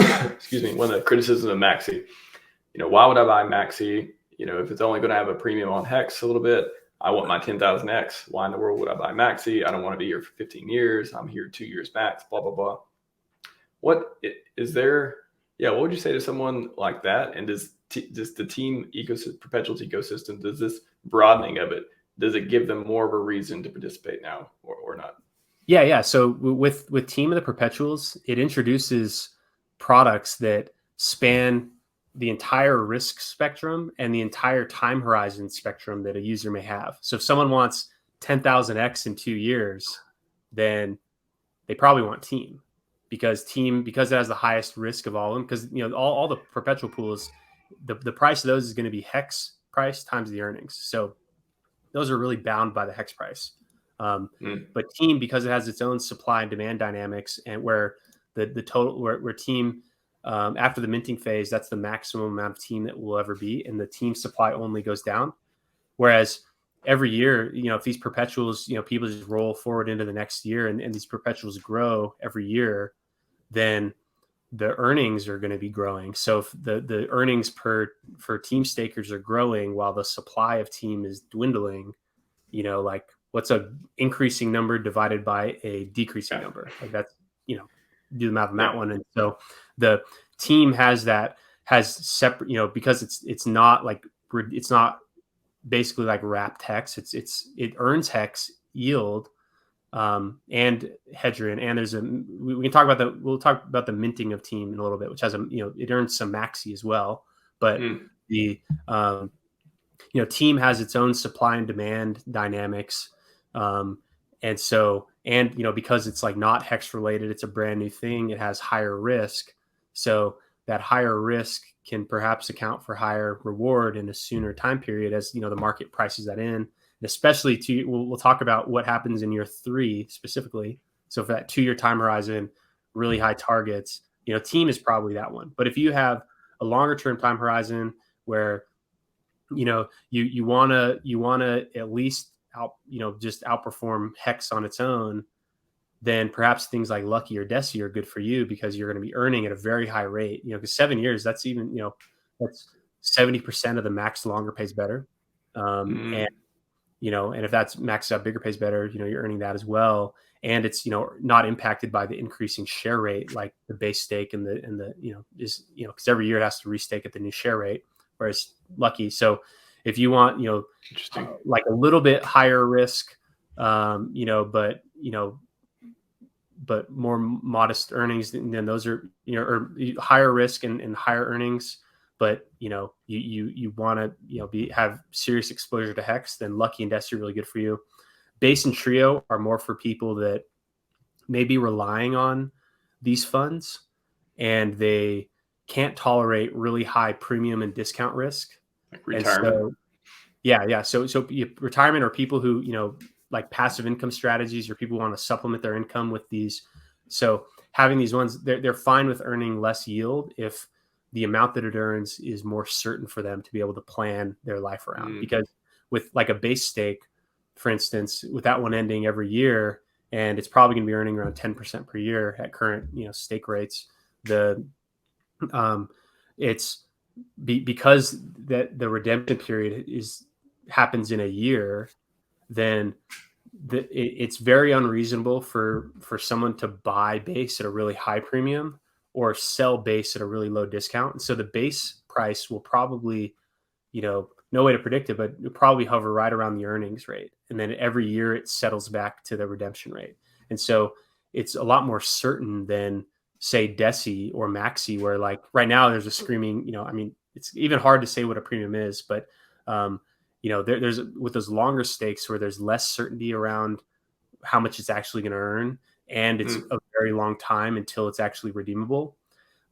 excuse me, one of the criticisms of MAXI. Why would I buy MAXI? If it's only going to have a premium on Hex a little bit, I want my 10,000X. Why in the world would I buy MAXI? I don't want to be here for 15 years. I'm here 2 years max, blah, blah, blah. What is there? Yeah. What would you say to someone like that? And does the team Perpetuals ecosystem, does this broadening of it, does it give them more of a reason to participate now or not? Yeah. So with Team of the Perpetuals, it introduces products that span the entire risk spectrum and the entire time horizon spectrum that a user may have. So if someone wants 10,000X in 2 years, then they probably want Team because it has the highest risk of all of them. Because all the perpetual pools, the price of those is going to be Hex price times the earnings. So those are really bound by the Hex price. But Team, because it has its own supply and demand dynamics, and where the total where Team after the minting phase, that's the maximum amount of Team that will ever be, and the Team supply only goes down. Whereas every year, if these perpetuals, people just roll forward into the next year, and these perpetuals grow every year, then the earnings are going to be growing. So if the earnings for Team stakers are growing while the supply of Team is dwindling, like what's a increasing number divided by a decreasing number? Like that's, do the math on that one. And so the Team has separate, because it's not basically like wrapped Hex. It earns Hex yield and Hedron, and we'll talk about the minting of Team in a little bit, which has it earns some MAXI as well, but the Team has its own supply and demand dynamics, and so because it's like not Hex related, it's a brand new thing, it has higher risk, so that higher risk can perhaps account for higher reward in a sooner time period as the market prices that in. And especially we'll talk about what happens in year 3 specifically. So for that 2-year time horizon, really high targets, Team is probably that one. But if you have a longer term time horizon where you want to at least just outperform Hex on its own, then perhaps things like Lucky or Deci are good for you because you're going to be earning at a very high rate. Because 7 years, that's even that's 70% of the max longer pays better, and if that's maxed out bigger pays better, you're earning that as well, and it's not impacted by the increasing share rate like the base stake and the because every year it has to restake at the new share rate, whereas Lucky. So if you want like a little bit higher risk, but more modest earnings, then those are or higher risk and higher earnings, but you want to have serious exposure to Hex, then Lucky and Deci are really good for you. Base and Trio are more for people that may be relying on these funds and they can't tolerate really high premium and discount risk. Like retirement. So retirement, or people who like passive income strategies, or people who want to supplement their income with these. So having these ones, they're fine with earning less yield if the amount that it earns is more certain for them to be able to plan their life around. Because with like a base stake, for instance, with that one ending every year, and it's probably going to be earning around 10% per year at current stake rates, it's because that the redemption period happens in a year, then it's very unreasonable for someone to buy base at a really high premium or sell base at a really low discount. And so the base price will probably, no way to predict it, but it'll probably hover right around the earnings rate. And then every year it settles back to the redemption rate. And so it's a lot more certain than say Deci or MAXI, where like right now there's a screaming, it's even hard to say what a premium is, but there's with those longer stakes where there's less certainty around how much it's actually going to earn, and it's a very long time until it's actually redeemable.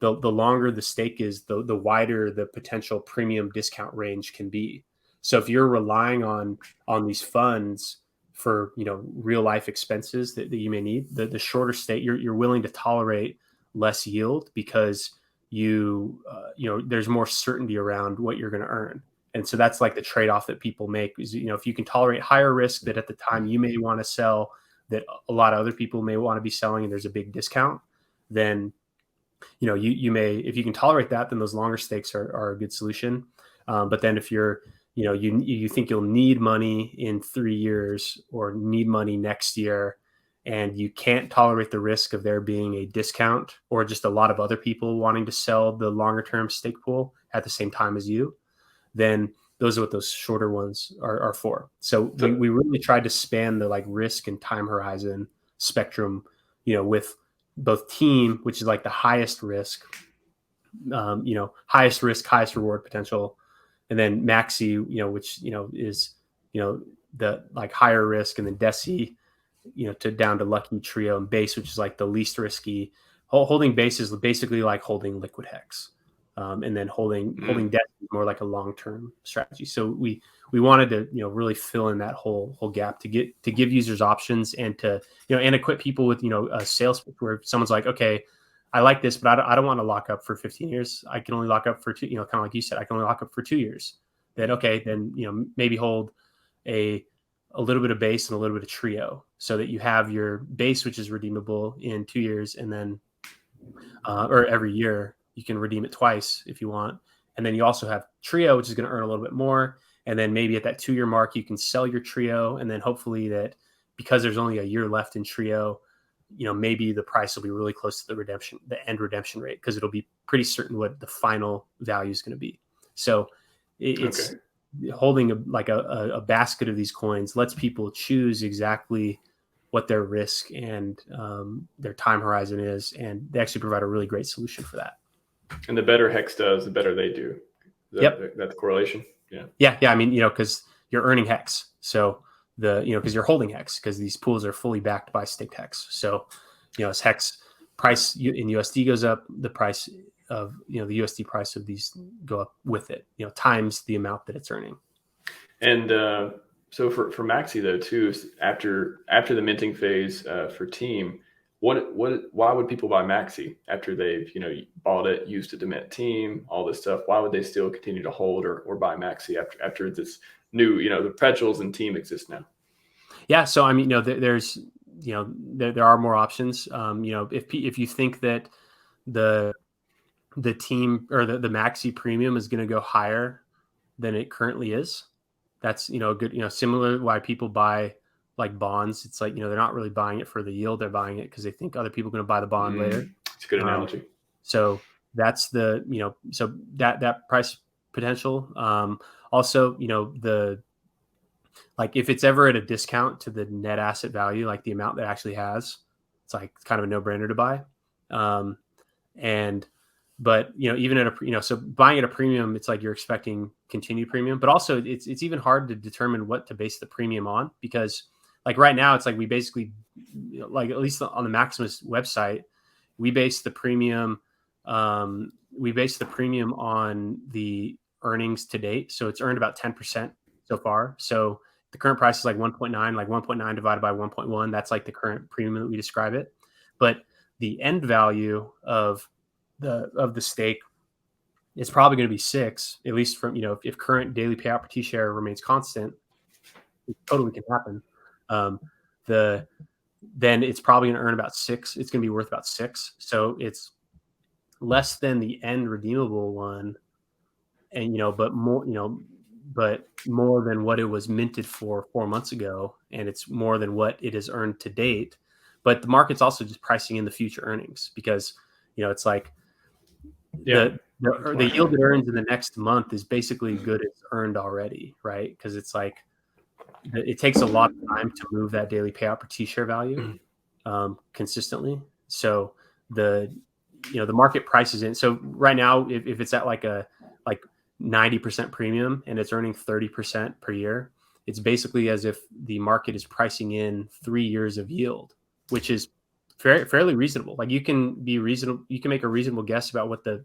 The longer the stake is, the wider the potential premium discount range can be. So if you're relying on these funds for real life expenses that you may need, the shorter stake, you're willing to tolerate less yield because there's more certainty around what you're going to earn. And so that's like the trade-off that people make is, if you can tolerate higher risk that at the time you may want to sell, that a lot of other people may want to be selling, and there's a big discount, then you may, if you can tolerate that, then those longer stakes are a good solution. But then if you're, you think you'll need money in 3 years or need money next year, and you can't tolerate the risk of there being a discount or just a lot of other people wanting to sell the longer term stake pool at the same time as you, then those are what those shorter ones are for. So we really tried to span the like risk and time horizon spectrum, with both team, which is like the highest risk, highest risk, highest reward potential, and then maxi, which is the like higher risk, and then deci, to down to lucky, trio, and base, which is like the least risky. Holding base is basically like holding liquid hex, and then holding deci is more like a long-term strategy. So we wanted to really fill in that whole gap to give users options, and to and equip people with a sales where someone's like, okay, I like this, but I don't want to lock up for 15 years. I can only lock up for 2, kind of like you said, I can only lock up for 2 years. Then, okay, then, maybe hold a little bit of base and a little bit of trio, so that you have your base, which is redeemable in 2 years, and then, or every year you can redeem it twice if you want. And then you also have trio, which is going to earn a little bit more. And then maybe at that 2-year mark, you can sell your trio. And then hopefully that, because there's only a year left in trio, maybe the price will be really close to the end redemption rate, because it'll be pretty certain what the final value is going to be. So it's holding a basket of these coins lets people choose exactly what their risk and their time horizon is. And they actually provide a really great solution for that. And the better Hex does, the better they do. That's the correlation. Yeah. I mean, because you're earning Hex. So because you're holding Hex, because these pools are fully backed by staked Hex. So, as Hex price in USD goes up, the price of, the USD price of these go up with it, times the amount that it's earning. And so for Maxi though too, after the minting phase for Team, why would people buy Maxi after they've bought it, used it to mint Team, all this stuff? Why would they still continue to hold or buy Maxi after this new the Perpetuals and Team exist now? Yeah, so I mean, there's there are more options. If you think that the Team or the Maxi premium is going to go higher than it currently is, that's a good similar why people buy like bonds. It's like they're not really buying it for the yield, they're buying it because they think other people are going to buy the bond later. It's a good analogy. So that's the so that price potential. Also, like if it's ever at a discount to the net asset value, like the amount that actually has, it's like kind of a no-brainer to buy. But even at a so buying at a premium, it's like you're expecting continued premium. But also it's even hard to determine what to base the premium on, because like right now it's like we basically like, at least on the Maximalist website, we base the premium on the earnings to date. So it's earned about 10% so far. So the current price is like 1.9, like 1.9 divided by 1.1. That's like the current premium that we describe it. But the end value of the stake is probably going to be 6, at least from, if current daily payout per T share remains constant, it totally can happen. Then it's probably going to earn about 6. It's going to be worth about 6. So it's less than the end redeemable one, and but more than what it was minted for 4 months ago, and it's more than what it has earned to date. But the market's also just pricing in the future earnings, because it's like the yield it earns in the next month is basically good as earned already, right? Because it's like it takes a lot of time to move that daily payout per T share value consistently. So the market prices in. So right now, if it's at like 90% premium and it's earning 30% per year, it's basically as if the market is pricing in 3 years of yield, which is fairly reasonable. Like you can make a reasonable guess about what the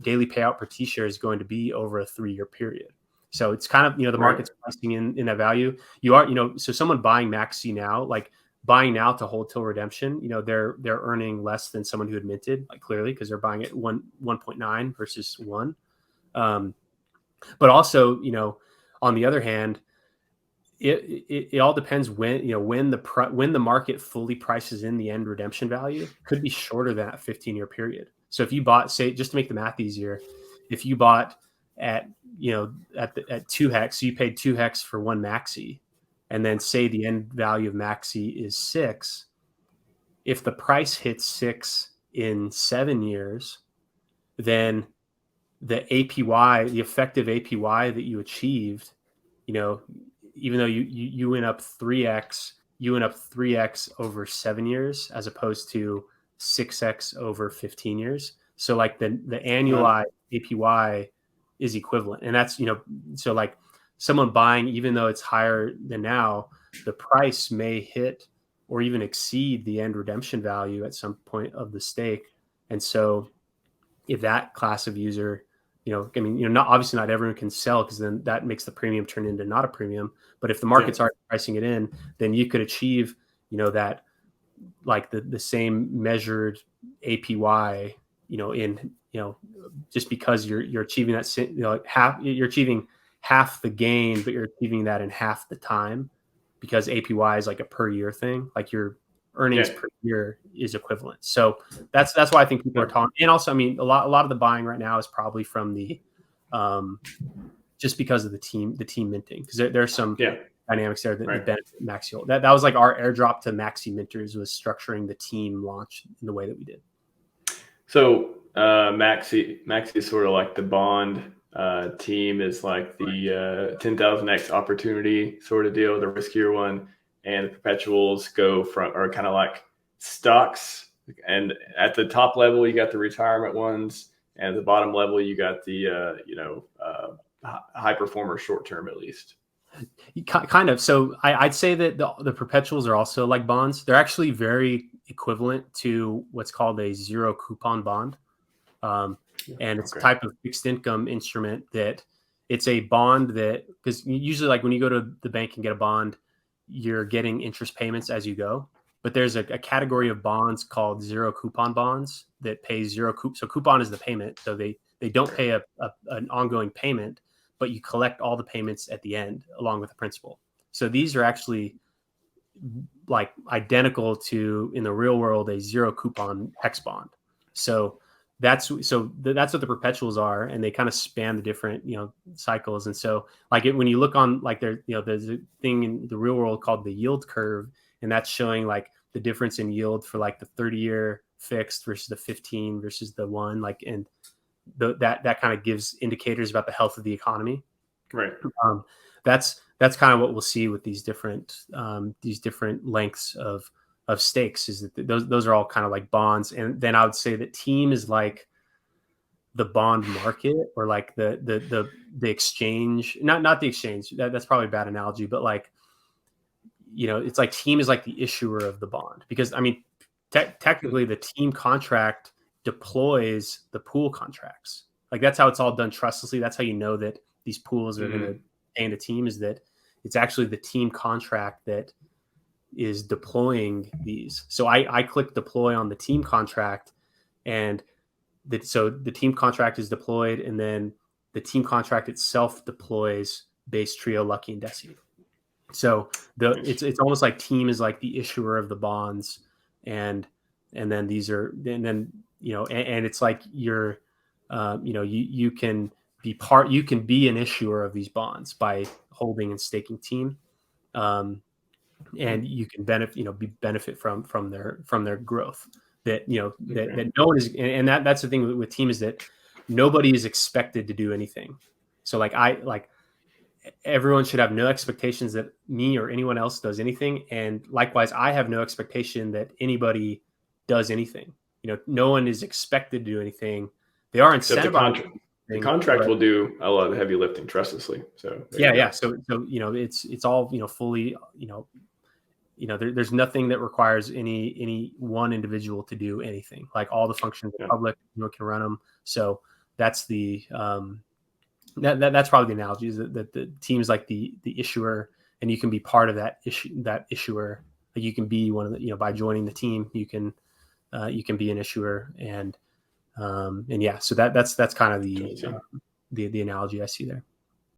daily payout per T share is going to be over a 3-year period. So it's kind of, the market's pricing in that value. You are, so someone buying Maxi now, like buying now to hold till redemption, they're earning less than someone who had minted, like clearly, because they're buying at 1.9 versus 1. But also, on the other hand, it all depends when the market fully prices in the end redemption value. Could be shorter than that 15-year period. So if you bought, say, just to make the math easier, if you bought at 2 hex, so you paid 2 hex for 1 maxi, and then say the end value of maxi is 6. If the price hits 6 in 7 years, then the APY, the effective APY that you achieved, even though you went up 3x, you went up 3x over 7 years as opposed to 6x over 15 years. So like the annualized APY is equivalent. And that's, so like someone buying, even though it's higher than now, the price may hit or even exceed the end redemption value at some point of the stake. And so if that class of user, not obviously not everyone can sell, because then that makes the premium turn into not a premium. But if the market's already pricing it in, then you could achieve, that like the same measured APY, just because you're achieving that, you're achieving half the gain, but you're achieving that in half the time, because APY is like a per year thing, like your earnings per year is equivalent. So that's why I think people are talking. And also, a lot of the buying right now is probably from the just because of the team minting, because there's some dynamics there that benefit Maxi. That was like our airdrop to Maxi minters, was structuring the team launch in the way that we did. So Maxi is sort of like the bond, team is like the 10,000x opportunity sort of deal, the riskier one, and the perpetuals are kind of like stocks. And at the top level, you got the retirement ones, and at the bottom level, you got the high performer short term, at least. Kind of. So I'd say that the perpetuals are also like bonds. They're actually very equivalent to what's called a zero coupon bond. And it's a type of fixed income instrument that it's a bond that, because usually like when you go to the bank and get a bond, you're getting interest payments as you go. But there's a category of bonds called zero coupon bonds that pay zero So coupon is the payment. So they don't pay an ongoing payment, but you collect all the payments at the end along with the principal. So these are actually like identical to, in the real world, a zero coupon hex bond. So that's what the perpetuals are, and they kind of span the different cycles. And so like when you look on like there's a thing in the real world called the yield curve, and that's showing like the difference in yield for like the 30-year fixed versus the 15 versus the 1, like, and that kind of gives indicators about the health of the economy. Right. That's kind of what we'll see with these different lengths of stakes, is that those are all kind of like bonds. And then I would say that team is like the bond market, or like the exchange, not the exchange. That's probably a bad analogy, but like, it's like team is like the issuer of the bond, because technically the team contract deploys the pool contracts. Like that's how it's all done trustlessly. That's how you know that these pools are going to pay in a team, is that it's actually the team contract that is deploying these. So I click deploy on the team contract, and so the team contract is deployed, and then the team contract itself deploys base, trio, lucky, and deci. So it's almost like team is like the issuer of the bonds, and then these are, and then and it's like you're you can be an issuer of these bonds by holding and staking team, and you can benefit from their growth. That that no one is, and that's the thing with team, is that nobody is expected to do anything. So like everyone should have no expectations that me or anyone else does anything, and likewise I have no expectation that anybody does anything. No one is expected to do anything. They are incentivized. The contract will do a lot of the heavy lifting trustlessly. So yeah. So it's all fully there's nothing that requires any one individual to do anything. Like all the functions are public, can run them. So that's the that's probably the analogy, is that the team is like the issuer, and you can be part of that issuer. Like you can be one of the by joining the team, you can be an issuer, and yeah. So that's kind of the analogy I see there.